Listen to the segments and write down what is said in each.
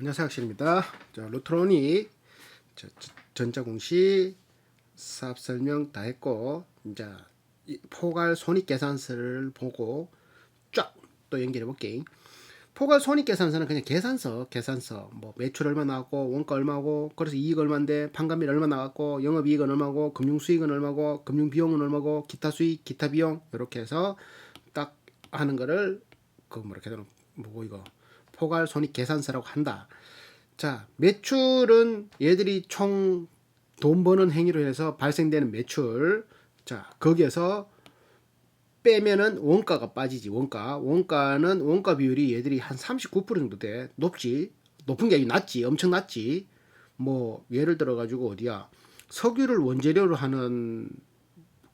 안녕하세요, 학실입니다. 자, 루트로닉 전자공시 사업 설명 다 했고, 이제 포괄 손익계산서를 보고 쫙 또 연결해 볼게. 포괄 손익계산서는 그냥 계산서, 뭐 매출 얼마 나왔고, 원가 얼마고, 그래서 이익 얼마인데, 판관비 얼마 나왔고, 영업이익은 얼마고, 금융수익은 얼마고, 금융비용은 얼마고, 기타 수익, 기타 비용 이렇게 해서 딱 하는 거를 뭐고 이거 포괄 손익계산서라고 한다. 자, 매출은 얘들이 총 돈 버는 행위로 해서 발생되는 매출. 자, 거기에서 빼면은 원가가 빠지지. 원가는 원가 비율이 얘들이 한 39% 정도 돼. 높지. 높은 게 아니고 낮지. 엄청 낮지. 뭐 예를 들어 가지고 어디야? 석유를 원재료로 하는,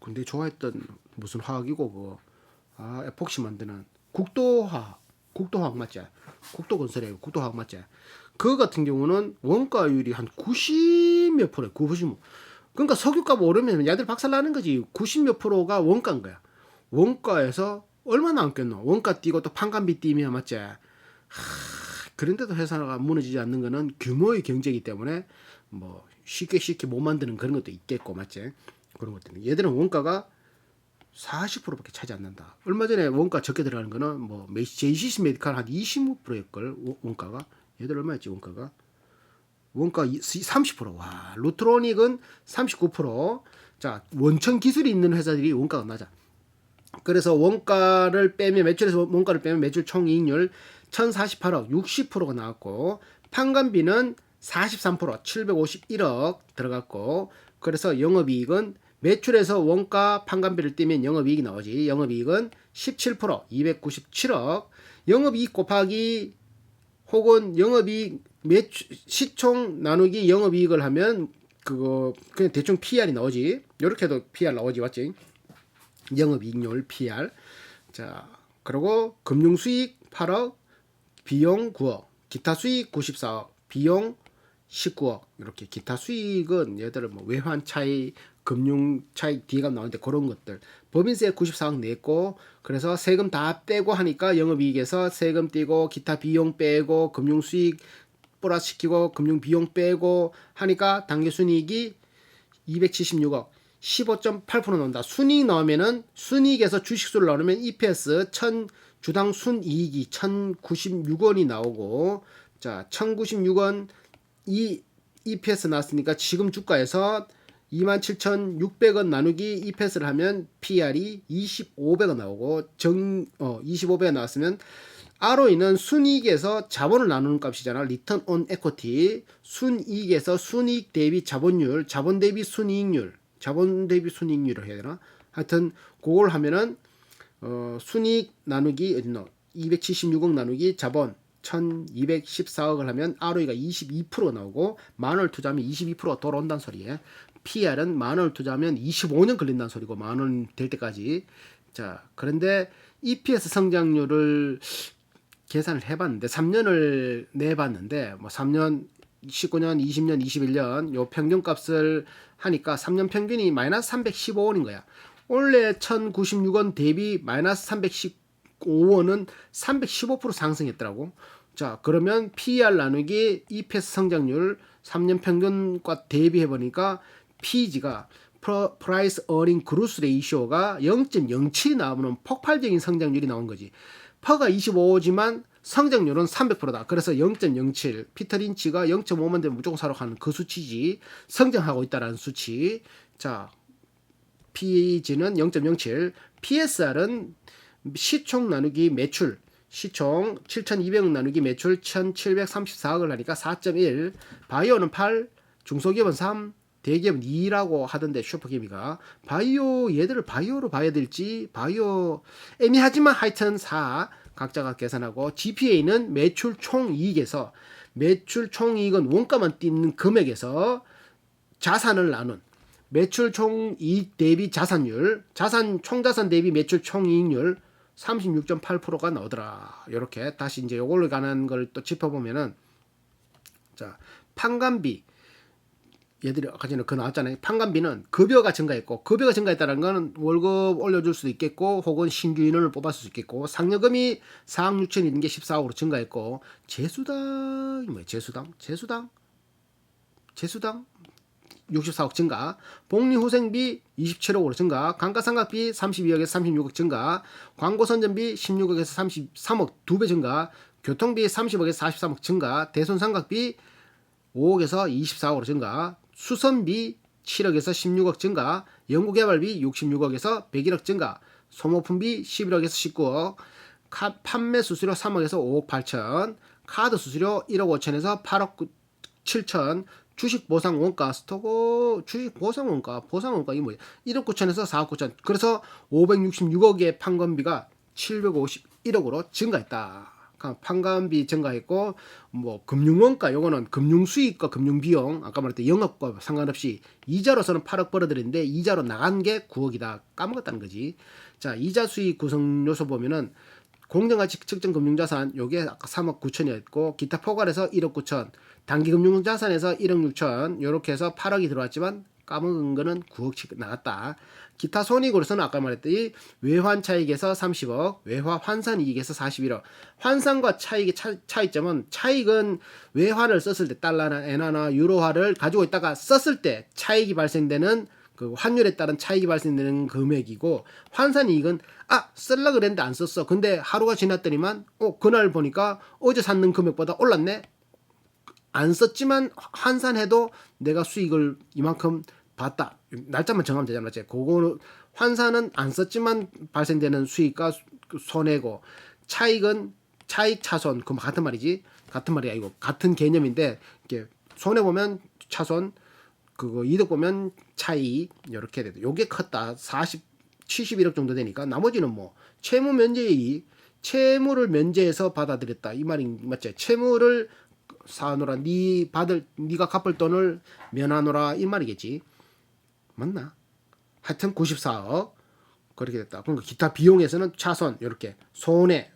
근데 좋아했던 무슨 화학이고 그거. 에폭시 만드는 국도화학 맞지? 국도건설이에요. 국도화학 맞지? 그거 같은 경우는 원가율이 한 90 몇 프로야. 90. 그러니까 석유값 오르면 야들 박살 나는 거지. 90 몇 프로가 원가인 거야. 원가에서 얼마나 남겠노? 원가 뛰고 또 판관비 뛰면 맞지? 그런데도 회사가 무너지지 않는 거는 규모의 경제이기 때문에 뭐 쉽게 못 만드는 그런 것도 있겠고 맞지? 그런 것들은 얘들은 원가가 40%밖에 차지 않는다. 얼마 전에 원가 적게 들어가는 거는 뭐 JCC 메디칼 한 25%일걸 원가가. 얘들 얼마였지 원가가? 원가 30%. 와, 루트로닉은 39%. 자, 원천 기술이 있는 회사들이 원가가 낮아. 그래서 매출에서 원가를 빼면 매출 총이익률 1048억 60%가 나왔고, 판관비는 43% 751억 들어갔고, 그래서 영업이익은 매출에서 원가 판관비를 떼면 영업이익이 나오지. 영업이익은 17% 297억. 영업이익 곱하기 혹은 영업이익 시총 나누기 영업이익을 하면 그거 그냥 대충 PR이 나오지. 이렇게도 PR 나오지 맞지? 영업이익률 PR. 자, 그리고 금융수익 8억, 비용 9억, 기타 수익 94억, 비용 19억. 이렇게 기타 수익은 얘들은 뭐 외환 차익, 금융 차익 뒤가 나오는데 그런 것들. 법인세 94억 냈고, 그래서 세금 다 빼고 하니까 영업이익에서 세금 떼고 기타 비용 빼고 금융 수익 플러스 시키고 금융 비용 빼고 하니까 당기순이익이 276억 15.8% 나온다. 순이익 나오면은 순이익에서 주식수를 나누면 EPS 주당 순이익이 1096원이 나오고, 자 1096원 이 EPS 나왔으니까 지금 주가에서 27,600원 나누기 EPS를 하면 PR이 25배가 나오고 25배가 나왔으면 ROE는 순이익에서 자본을 나누는 값이잖아. 리턴 온 에쿼티. 순이익에서 순이익 대비 자본율, 자본 대비 순이익률을 해야 되나? 하여튼 그걸 하면은 순이익 나누기 어딨노? 276억 나누기 자본 1214억을 하면 ROE가 22% 나오고, 만원을 투자하면 22%가 돌아온다는 소리에, PR은 만원을 투자하면 25년 걸린다는 소리고, 만원 될 때까지. 자, 그런데 EPS 성장률을 계산을 해봤는데 3년을 내봤는데 뭐 3년 19년 20년 21년 요 평균값을 하니까 3년 평균이 마이너스 315원인 거야. 원래 1096원 대비 마이너스 315원은 315% 상승했더라고. 자, 그러면 PER 나누기 EPS 성장률 3년 평균과 대비해보니까 PEG가 Price Earning Growth Ratio가 0.07이 나오면 폭발적인 성장률이 나온 거지. 퍼가 25지만 성장률은 300%다. 그래서 0.07. 피터 린치가 0.5만 되면 무조건 사러 가는 그 수치지. 성장하고 있다라는 수치. 자, PEG는 0.07. PSR은 시총 나누기 매출. 시총 7,200억 나누기 매출 1,734억을 하니까 4.1. 바이오는 8. 중소기업은 3. 대기업은 2라고 하던데 슈퍼케미가. 얘들을 바이오로 봐야 될지 바이오 애매하지만 하여튼 4 각자가 계산하고, GPA는 매출 총이익에서, 매출 총이익은 원가만 띄는 금액에서 자산을 나눈 매출 총이익 대비 자산율, 총자산 대비 매출 총이익률 36.8%가 나오더라. 이렇게 다시 이제 요걸로 가는 걸 또 짚어보면은, 자 판관비 얘들이 아까 전에 그 나왔잖아요. 판관비는 급여가 증가했고, 급여가 증가했다는 거는 월급 올려줄 수도 있겠고, 혹은 신규 인원을 뽑았을 수 있겠고, 상여금이 4억 6천이 있는 게 14억으로 증가했고, 재수당이 뭐예요? 재수당 64억 증가, 복리후생비 27억으로 증가, 감가상각비 32억에서 36억 증가, 광고선전비 16억에서 33억 2배 증가, 교통비 30억에서 43억 증가, 대손상각비 5억에서 24억으로 증가, 수선비 7억에서 16억 증가, 연구개발비 66억에서 101억 증가, 소모품비 11억에서 19억, 판매 수수료 3억에서 5억 8천, 카드 수수료 1억 5천에서 8억 7천, 주식 보상 원가 주식 보상 원가 이 뭐야? 1억 9천에서 4억 9천. 그래서 566억의 판관비가 751억으로 증가했다. 판관비 증가했고, 뭐 금융원가 요거는 금융수익과 금융비용, 아까 말했던 영업과 상관없이 이자로서는 8억 벌어들였는데 이자로 나간 게 9억이다. 까먹었다는 거지. 자, 이자 수익 구성 요소 보면은 공정가치 측정 금융자산 요게 아까 3억 9천이었고, 기타 포괄해서 1억 9천, 단기 금융자산에서 1억 6천, 요렇게 해서 8억이 들어왔지만 까먹은 거는 9억씩 나갔다. 기타 손익으로서는 아까 말했듯이 외환 차익에서 30억, 외화 환산 이익에서 41억. 환산과 차익의 차이점은, 차익은 외환을 썼을 때 달러나 엔화나 유로화를 가지고 있다가 썼을 때 차익이 발생되는 그 환율에 따른 차익이 발생되는 금액이고, 환산 이익은 쓸라 그랬는데 안 썼어. 근데 하루가 지났더니만 그날 보니까 어제 샀는 금액보다 올랐네. 안 썼지만 환산해도 내가 수익을 이만큼 봤다. 날짜만 정하면 되잖아. 그거는 환산은 안 썼지만 발생되는 수익과 손해고, 차익은 차익 차손, 그 같은 말이지. 같은 말이 아니고 같은 개념인데, 이렇게 손해 보면 차손, 그거 이득 보면 차익, 이렇게 돼도 요게 컸다. 71억 정도 되니까 나머지는 뭐 채무 면제이익, 채무를 면제해서 받아들였다 이 말이 맞지? 채무를 사노라, 네가 갚을 돈을 면하노라 이 말이겠지. 맞나? 하여튼 94억 그렇게 됐다. 그러니까 기타 비용에서는 차손 이렇게 손해,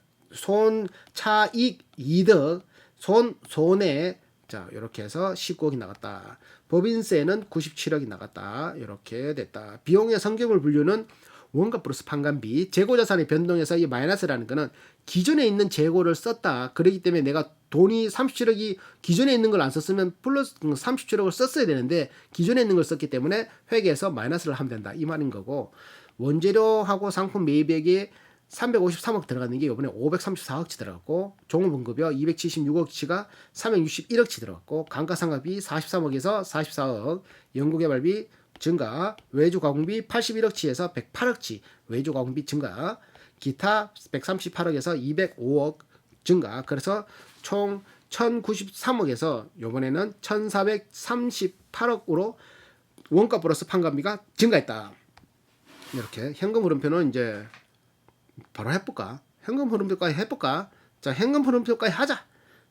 차익, 이득, 손해, 자 이렇게 해서 19억이 나갔다. 법인세는 97억이 나갔다. 이렇게 됐다. 비용의 성격을 분류는 원가 플러스 판관비, 재고자산의 변동에서 이 마이너스라는 거는 기존에 있는 재고를 썼다. 그렇기 때문에 내가 돈이 37억이 기존에 있는 걸 안 썼으면 플러스 37억을 썼어야 되는데 기존에 있는 걸 썼기 때문에 회계에서 마이너스를 하면 된다. 이 말인 거고, 원재료하고 상품 매입액이 353억 들어가는 게 이번에 534억치 들어갔고, 종업원급여 276억치가 361억치 들어갔고, 감가상각비 43억에서 44억, 연구개발비 증가, 외주가공비 81억치에서 108억치 외주가공비 증가, 기타 138억에서 205억 증가. 그래서 총 1093억에서 이번에는 1438억으로 원가 플러스 판관비가 증가했다. 이렇게 현금 흐름표는 이제 바로 해볼까? 현금 흐름표까지 해볼까? 자, 현금 흐름표까지 하자.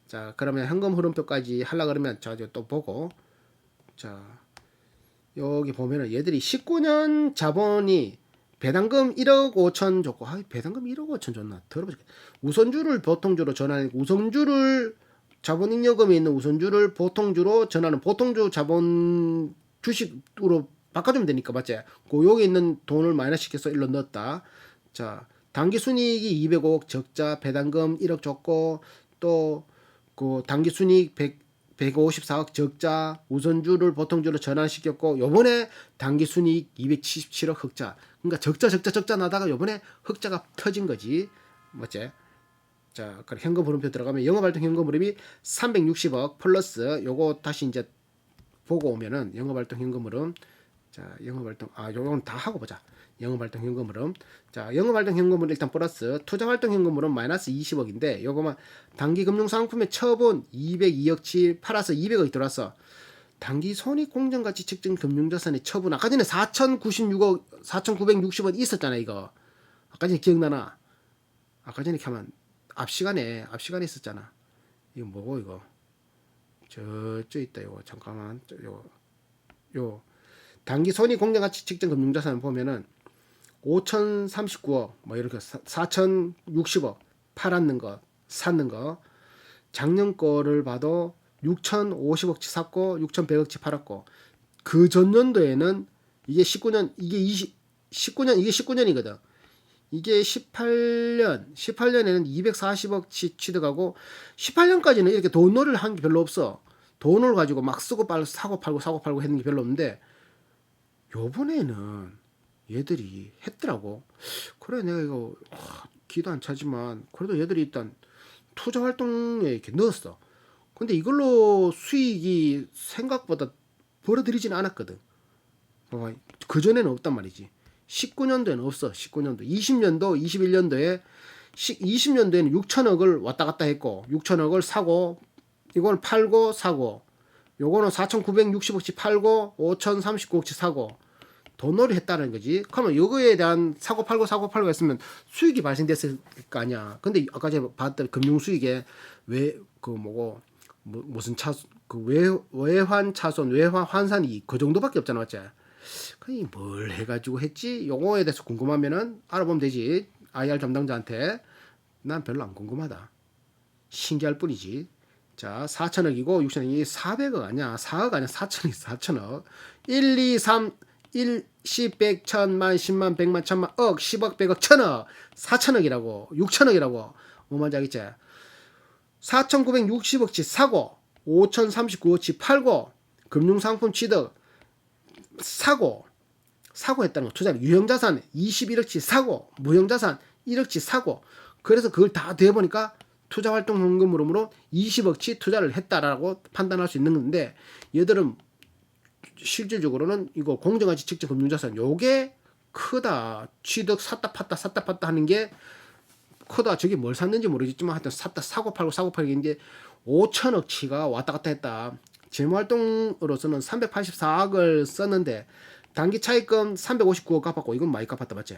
자, 그러면 현금 흐름표까지 하려 그러면 또 보고, 자 여기 보면은 얘들이 19년 자본이 배당금 1억 5천 줬고, 배당금 1억 5천 줬나? 더러워죽겠다. 우선주를 보통주로 전환해, 우선주를 자본잉여금에 있는 우선주를 보통주로 전환하는 보통주 자본 주식으로 바꿔주면 되니까, 맞지? 여기 있는 돈을 마이너스 시켜서 일로 넣었다. 자, 당기순이익이 205억 적자, 배당금 1억 줬고, 또 그 당기순이익 154억 적자, 우선주를 보통주로 전환시켰고, 요번에 당기순이익 277억 흑자. 그러니까 적자 나다가 요번에 흑자가 터진 거지. 맞지? 자, 그럼 현금 흐름표 들어가면 영업활동 현금 흐름이 360억 플러스, 요거 다시 이제 보고 오면은 영업활동 현금 흐름, 자, 영업활동, 요건 다 하고 보자. 영업활동 현금 흐름. 자, 영업활동 현금 흐름 일단 플러스, 투자활동 현금 흐름 마이너스 20억인데, 요거만 단기금융상품의 처분 202억치 팔아서 200억이 들어왔어. 단기 손익공정가치 측정 금융자산의 처분, 아까 전에 4,960원 있었잖아. 이거 아까 전에 기억나나? 아까 전에 하면 앞시간에 있었잖아. 이거 뭐고 이거? 저쪽 있다. 이거 잠깐만. 요 단기 손익공정가치 측정 금융자산 보면은 5,039억 뭐 이렇게 4,060억 팔았는 거, 샀는 거. 작년 거를 봐도 6,050억치 샀고 6,100억치 팔았고, 그 전년도에는 이게 19년 이게 19년 이게 19년이거든. 이게 18년에는 240억치 취득하고 18년까지는 이렇게 돈놀이를 한 게 별로 없어. 돈을 가지고 막 쓰고 빨고 사고 팔고 했는 게 별로 없는데 요번에는 얘들이 했더라고. 그래 내가 이거 기도 안 차지만 그래도 얘들이 일단 투자 활동에 이렇게 넣었어. 근데 이걸로 수익이 생각보다 벌어들이지는 않았거든. 그 전에는 없단 말이지. 19년도에는 없어. 19년도, 20년도, 21년도에 20년도에는 6천억을 왔다 갔다 했고 6천억을 사고 이걸 팔고 사고 요거는 4,960억치 팔고 5,039억치 사고 돈놀이 했다는 거지. 그러면 이거에 대한 사고 팔고 했으면 수익이 발생됐을 거 아니야. 근데 아까 제가 봤던 금융 수익에 왜 그 뭐고 무슨 외환 차손 외환 환산이 그 정도밖에 없잖아, 맞지? 그니 뭘 해가지고 했지? 요거에 대해서 궁금하면은 알아보면 되지. IR 담당자한테. 난 별로 안 궁금하다. 신기할 뿐이지. 자, 4천억이고 6천억이 400억 아니야. 4억 아니야. 4천억, 4천억. 1, 2, 3, 1, 10, 100, 1000만, 10만, 100만, 1000만, 억, 10억, 100억, 1000억. 4천억이라고. 6천억이라고. 뭐 말인지 알겠지? 4,960억치 사고 5,039억치 팔고 금융상품 취득 사고 했다는 거. 투자 유형자산 21억치 사고 무형자산 1억치 사고 그래서 그걸 다 대보니까 투자활동 현금으로 20억치 투자를 했다라고 판단할 수 있는 건데 얘들은 실질적으로는 이거 공정가치 측정 금융자산 요게 크다. 취득 샀다 팔다 하는 게 크다. 저게 뭘 샀는지 모르겠지만 하여튼 샀다 사고 팔고 이제 5천억치가 왔다 갔다 했다. 재무활동으로서는 384억을 썼는데 단기 차익금 359억 갚았고 이건 많이 갚았다 맞지?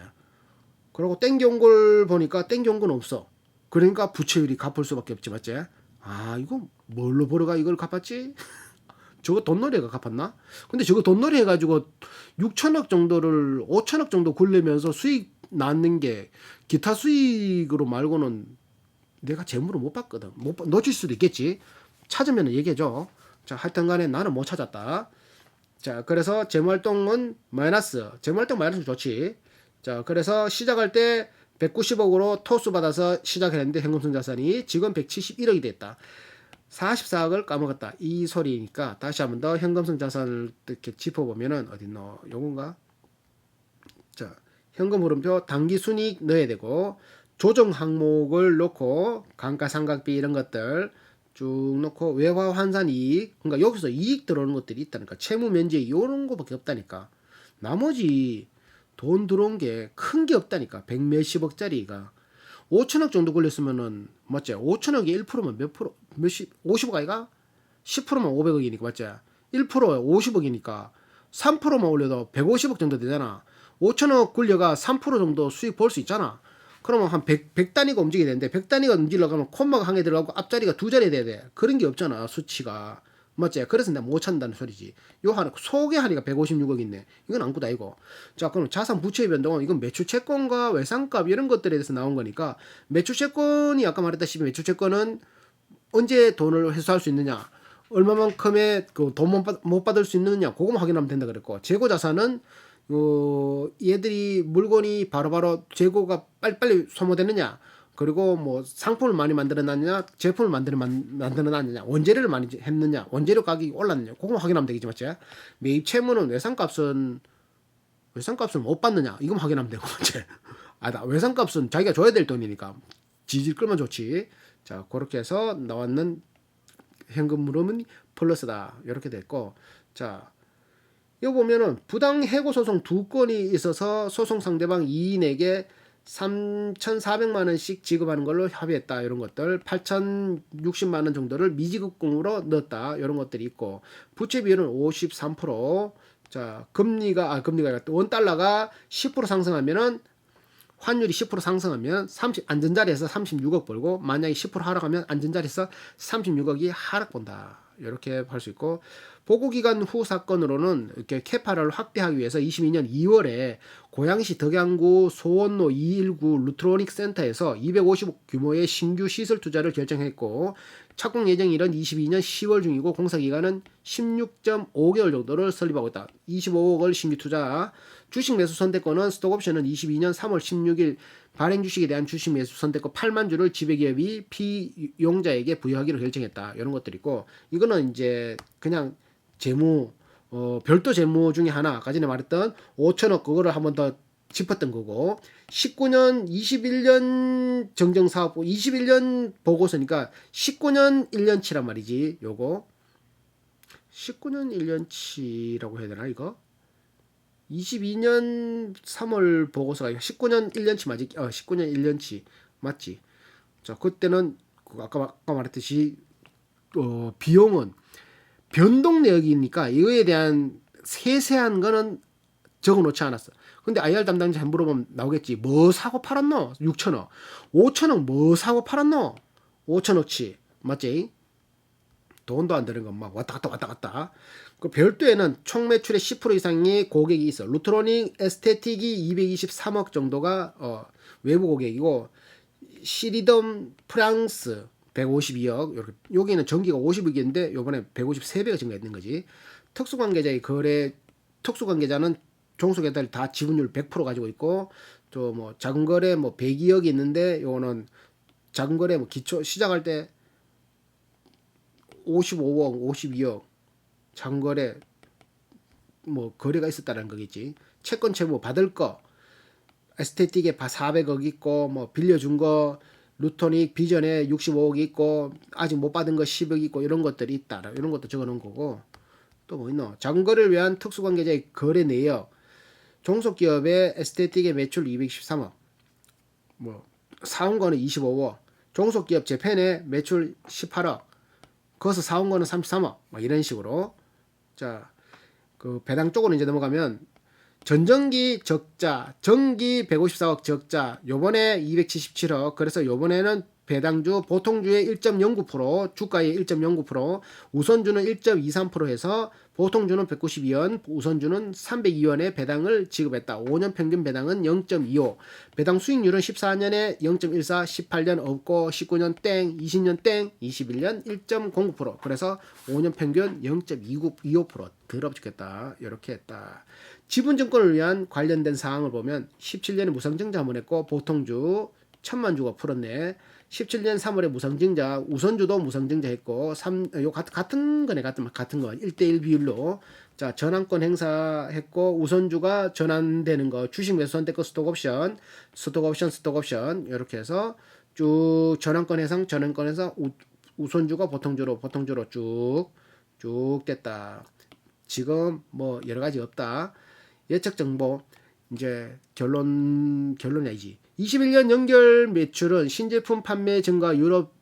그리고 땡겨온 걸 보니까 땡겨온 건 없어. 그러니까 부채율이 갚을 수밖에 없지 맞지? 아 이거 뭘로 벌어가 이걸 갚았지? 저거 돈놀이가 갚았나? 근데 저거 돈놀이 해가지고 6천억 정도를 5천억 정도 굴리면서 수익 낳는 게 기타 수익으로 말고는 내가 재물을 못 봤거든. 놓칠 수도 있겠지. 찾으면 얘기해줘. 자, 하여튼 간에 나는 못 찾았다. 자, 그래서 재무활동은 마이너스. 재무활동 마이너스 좋지. 자, 그래서 시작할 때 190억으로 토스 받아서 시작했는데 현금성 자산이 지금 171억이 됐다. 44억을 까먹었다. 이 소리니까 다시 한번 더 현금성 자산을 이렇게 짚어보면은 어딨노? 요건가? 자, 현금 흐름표 단기 순이익 넣어야 되고 조정 항목을 넣고 감가상각비 이런 것들 쭉 넣고 외화 환산 이익 그러니까 여기서 이익 들어오는 것들이 있다니까 채무 면제 이런 거밖에 없다니까 나머지 돈 들어온 게 큰 게 없다니까 100몇십억짜리가 5천억 정도 걸렸으면은 맞지 5천억이 1%면 몇 프로 몇십 50억 아이가 10%면 500억이니까 맞지 1%에 50억이니까 3%만 올려도 150억 정도 되잖아 5천억 굴려가 3% 정도 수익 볼 수 있잖아. 그러면 한 100단위가 움직여야 되는데 100단위가 움직이려고 하면 콤마가 한 개 들어가고 앞자리가 두 자리 돼야 돼. 그런 게 없잖아 수치가. 맞지? 그래서 내가 못 찾는다는 소리지. 요 하나 소개하니까 156억 있네. 이건 아무것도 아니고. 자 그럼 자산 부채의 변동은 이건 매출채권과 외상값 이런 것들에 대해서 나온 거니까 매출채권이 아까 말했다시피 매출채권은 언제 돈을 회수할 수 있느냐 얼마만큼의 그 돈 못 받을 수 있느냐 그거만 확인하면 된다 그랬고 재고자산은 얘들이 물건이 바로바로 재고가 빨리빨리 소모되느냐 그리고 뭐 상품을 많이 만들어놨느냐 제품을 만들어놨느냐 원재료를 많이 했느냐 원재료 가격이 올랐느냐 그거만 확인하면 되겠지 맞지? 매입 채무는 외상값은 못 받느냐 이거만 확인하면 되고 맞지? 나 외상값은 자기가 줘야 될 돈이니까 지질 끌면 좋지. 자 그렇게 해서 나왔는 현금 흐름은 플러스다 이렇게 됐고 자 여기 보면은 부당 해고 소송 2건이 있어서 소송 상대방 이인에게 3,400만 원씩 지급하는 걸로 협의했다. 이런 것들 8,060만 원 정도를 미지급금으로 넣었다. 이런 것들이 있고 부채 비율은 53%. 자, 금리가 원달러가 10% 상승하면은 환율이 10% 상승하면 안전자리에서 36억 벌고 만약에 10% 하락하면 안전자리에서 36억이 하락 본다. 이렇게 할 수 있고, 보고기간 후 사건으로는 이렇게 캐파를 확대하기 위해서 22년 2월에 고양시 덕양구 소원로 219 루트로닉 센터에서 250억 규모의 신규 시설 투자를 결정했고, 착공 예정일은 22년 10월 중이고 공사 기간은 16.5개월 정도를 설립하고 있다. 25억을 신규 투자. 주식 매수 선택권은 스톡옵션은 22년 3월 16일 발행 주식에 대한 주식 매수 선택권 8만 주를 지배기업이 피용자에게 부여하기로 결정했다. 이런 것들이 있고, 이거는 이제 그냥 재무 별도 재무 중에 하나, 아까 전에 말했던 5천억 그거를 한번 더 짚었던 거고, 19년 21년 정정사업부 21년 보고서니까 19년 1년치란 말이지. 요거 19년 1년치라고 해야 되나 이거? 22년 3월 보고서가 19년 1년치 맞지? 19년 1년치 맞지? 자, 그때는 아까 말했듯이 비용은 변동 내역이니까 이거에 대한 세세한 거는 적어 놓지 않았어. 근데 IR 담당자한테 물어보면 나오겠지. 뭐 사고 팔았노? 6천억. 5천억 뭐 사고 팔았노? 5천억치. 맞지? 돈도 안 되는 건 막 왔다 갔다. 그 별도에는 총 매출의 10% 이상의 고객이 있어. 루트로닉 에스테틱이 223억 정도가 외부 고객이고, 시리덤 프랑스 152억. 여기는 전기가 50억인데 요번에 153배가 증가했는 거지. 특수관계자의 거래, 특수관계자는 종속회사를 다 지분율 100% 가지고 있고, 또 뭐 작은 거래 뭐 102억이 있는데 요거는 작은 거래 뭐 기초 시작할 때 55억, 52억 작은 거래 뭐 거래가 있었다는 거겠지. 채권 채무 받을 거 에스테틱에 400억 있고, 뭐 빌려준 거 루토닉 비전에 65억 있고, 아직 못 받은 거 10억 있고, 이런 것들이 있다. 이런 것도 적어 놓은 거고, 또 뭐 있노? 작은 거래를 위한 특수관계자의 거래 내역, 종속기업의 에스테틱의 매출 213억, 뭐 사온 거는 25억, 종속기업 재팬의 매출 18억, 거기서 사온 거는 33억, 뭐 이런 식으로. 자, 그 배당 쪽으로 이제 넘어가면 전전기 적자, 전기 154억 적자, 요번에 277억. 그래서 요번에는 배당주 보통주의 1.09%, 주가의 1.09%, 우선주는 1.23% 해서 보통주는 192원, 우선주는 302원의 배당을 지급했다. 5년 평균 배당은 0.25. 배당 수익률은 14년에 0.14, 18년 없고, 19년 땡, 20년 땡, 21년 1.09%. 그래서 5년 평균 0.25% 더럽 죽겠다. 이렇게 했다. 지분증권을 위한 관련된 사항을 보면 17년에 무상증자 한번 했고, 보통주 1,000만 주가 풀었네. 17년 3월에 무상증자, 우선주도 무상증자 했고, 같은 거네, 같은 거. 1대1 비율로. 자, 전환권 행사했고, 우선주가 전환되는 거, 주식 매수 선택권 스톡옵션, 이렇게 해서 쭉 전환권 해상, 우선주가 보통주로 쭉 됐다. 지금 뭐 여러 가지 없다. 예측 정보, 이제 결론이 아니지. 21년 연결 매출은 신제품 판매 증가 유럽,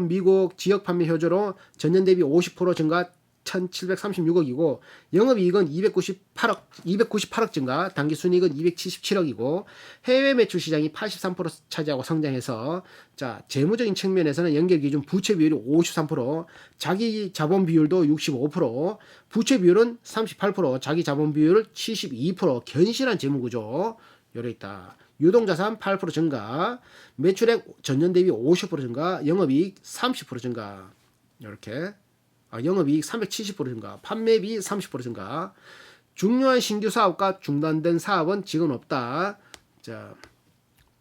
미국 지역 판매 효조로 전년 대비 50% 증가 1,736억이고, 영업이익은 298억 증가, 당기순이익은 277억이고, 해외 매출 시장이 83% 차지하고 성장해서, 자, 재무적인 측면에서는 연결기준 부채 비율이 53%, 자기 자본 비율도 65%, 부채 비율은 38%, 자기 자본 비율 72%, 견실한 재무구조 요래 있다. 유동자산 8% 증가, 매출액 전년 대비 50% 증가, 영업이익 30% 증가. 이렇게. 영업이익 370% 증가, 판매비 30% 증가. 중요한 신규 사업과 중단된 사업은 지금 없다. 자,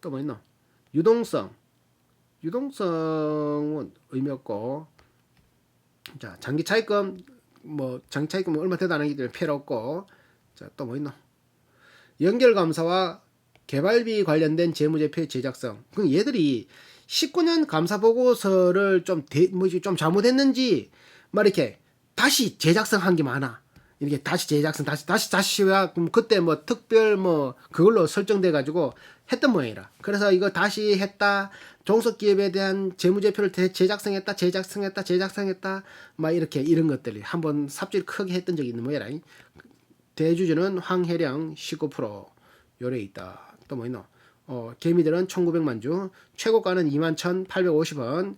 또 뭐 있나? 유동성은 의미 없고, 자, 장기 차입금 얼마 되도 안 하기 때문에 필요 없고, 자, 또 뭐 있나? 연결 감사와 개발비 관련된 재무제표의 제작성. 그럼 얘들이 19년 감사 보고서를 좀 잘못했는지 막 이렇게 다시 제작성 한 게 많아. 이렇게 다시 제작성 다시야. 그럼 그때 뭐 특별 뭐 그걸로 설정돼 가지고 했던 모양이라. 그래서 이거 다시 했다. 종속기업에 대한 재무제표를 제작성했다. 막 이렇게 이런 것들이 한번 삽질 크게 했던 적이 있는 모양이라. 대주주는 황혜령 19% 요래 있다. 또 뭐 있노? 개미들은 1,900만 주, 최고가는 21,850원,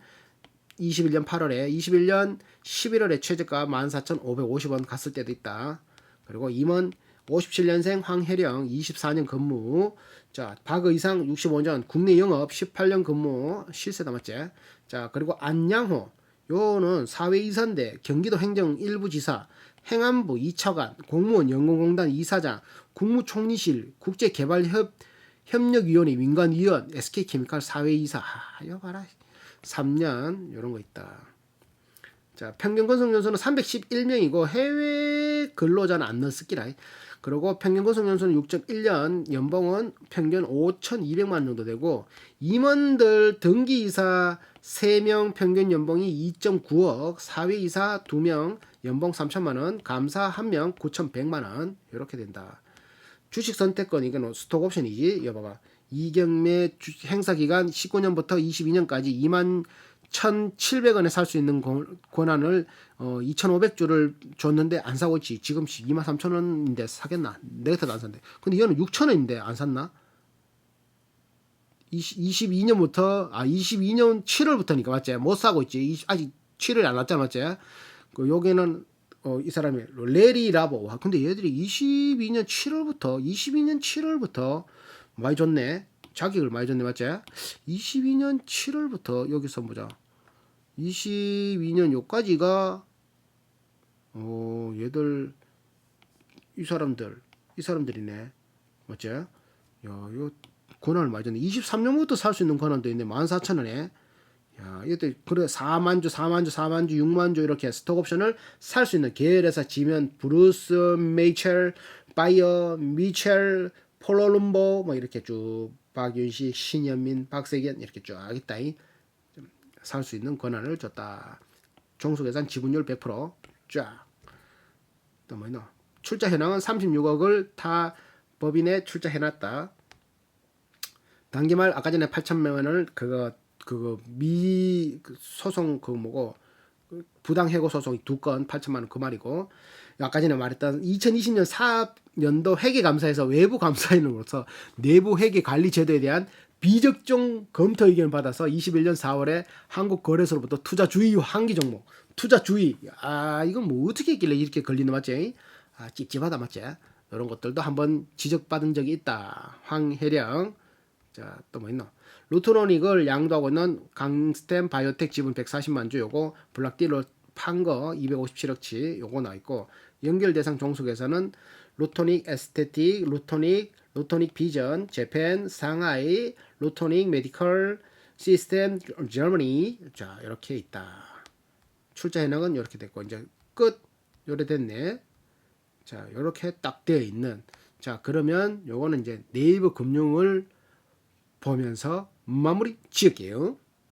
21년 8월에 21년 11월에 최저가 14,550원 갔을 때도 있다. 그리고 임원 57년생 황혜령 24년 근무. 자, 박의상 65년 국내 영업 18년 근무. 실세다 맞지? 자, 그리고 안양호 요는 사회이사인데 경기도 행정 일부지사, 행안부 2차관, 공무원 연금공단 이사장, 국무총리실, 국제개발협력위원회 민간위원, SK케미칼 사회이사. 이거 봐라. 3년 이런 거 있다. 자, 평균 근속연수는 311명이고 해외 근로자는 안 넣었기라. 그리고 평균 근속연수는 6.1년, 연봉은 평균 5,200만 원 정도 되고 임원들 등기이사 3명 평균 연봉이 2.9억, 사회이사 2명 연봉 3천만 원, 감사 1명 9,100만 원 이렇게 된다. 주식 선택권 이건 스톡 옵션이지. 이거 봐봐. 이경매 행사 기간 19년부터 22년까지 21,700원에 살 수 있는 권한을 2,500주를 줬는데 안 사고 있지. 지금 23,000원인데 사겠나? 내가 안 샀는데. 근데 이거는 6,000원인데 안 샀나? 22년부터 22년 7월부터니까 맞지? 못 사고 있지. 아직 7월이 안 났잖아 맞지? 그 여기는 이 사람이 레리 라보. 와, 근데 얘들이 22년 7월부터 많이 줬네. 자격을 많이 줬네 맞지? 22년 7월부터 여기서 보자. 22년 요까지가 얘들 이 사람들이네. 맞지? 야, 요 권한을 많이 줬네. 23년부터 살 수 있는 권한도 있네. 14,000원에. 야, 이것도 그래 4만 주, 6만 주 이렇게 스톡 옵션을 살 수 있는 계열에서 지면 브루스, 메이첼, 바이어, 미첼, 폴로룸보 뭐 이렇게 쭉 박윤식, 신현민, 박세견 이렇게 쫙 있다. 살 수 있는 권한을 줬다. 종속예산 지분율 100% 쫙. 또 뭐 있노? 출자 현황은 36억을 타 법인에 출자해놨다. 단기말 아까 전에 8천만 원을 그거 소송 부당 해고 소송 2건 8천만 원 그 말이고 아까 전에 말했던 2020년 사업연도 회계감사에서 외부 감사인으로서 내부 회계 관리 제도에 대한 비적정 검토 의견을 받아서 21년 4월에 한국거래소로부터 투자주의 한기 종목 투자주의 이건 뭐 어떻게 했길래 이렇게 걸리는 맞지? 찝찝하다 맞지? 이런 것들도 한번 지적받은 적이 있다. 황혜령. 자, 또 뭐 있노? 루트로닉을 양도하고 있는 강스템 바이오텍 지분 140만 주 요거 블락딜로 판 거 257억치 요거 나와 있고 연결 대상 종속에서는 루토닉 에스테틱, 루토닉 비전, 재팬, 상하이, 루토닉 메디컬 시스템, 저머니. 자, 이렇게 있다. 출자 현황은 이렇게 됐고 이제 끝 요래 됐네. 자, 요렇게 딱 되어 있는. 자, 그러면 요거는 이제 네이버 금융을 보면서 마무리 지을게요.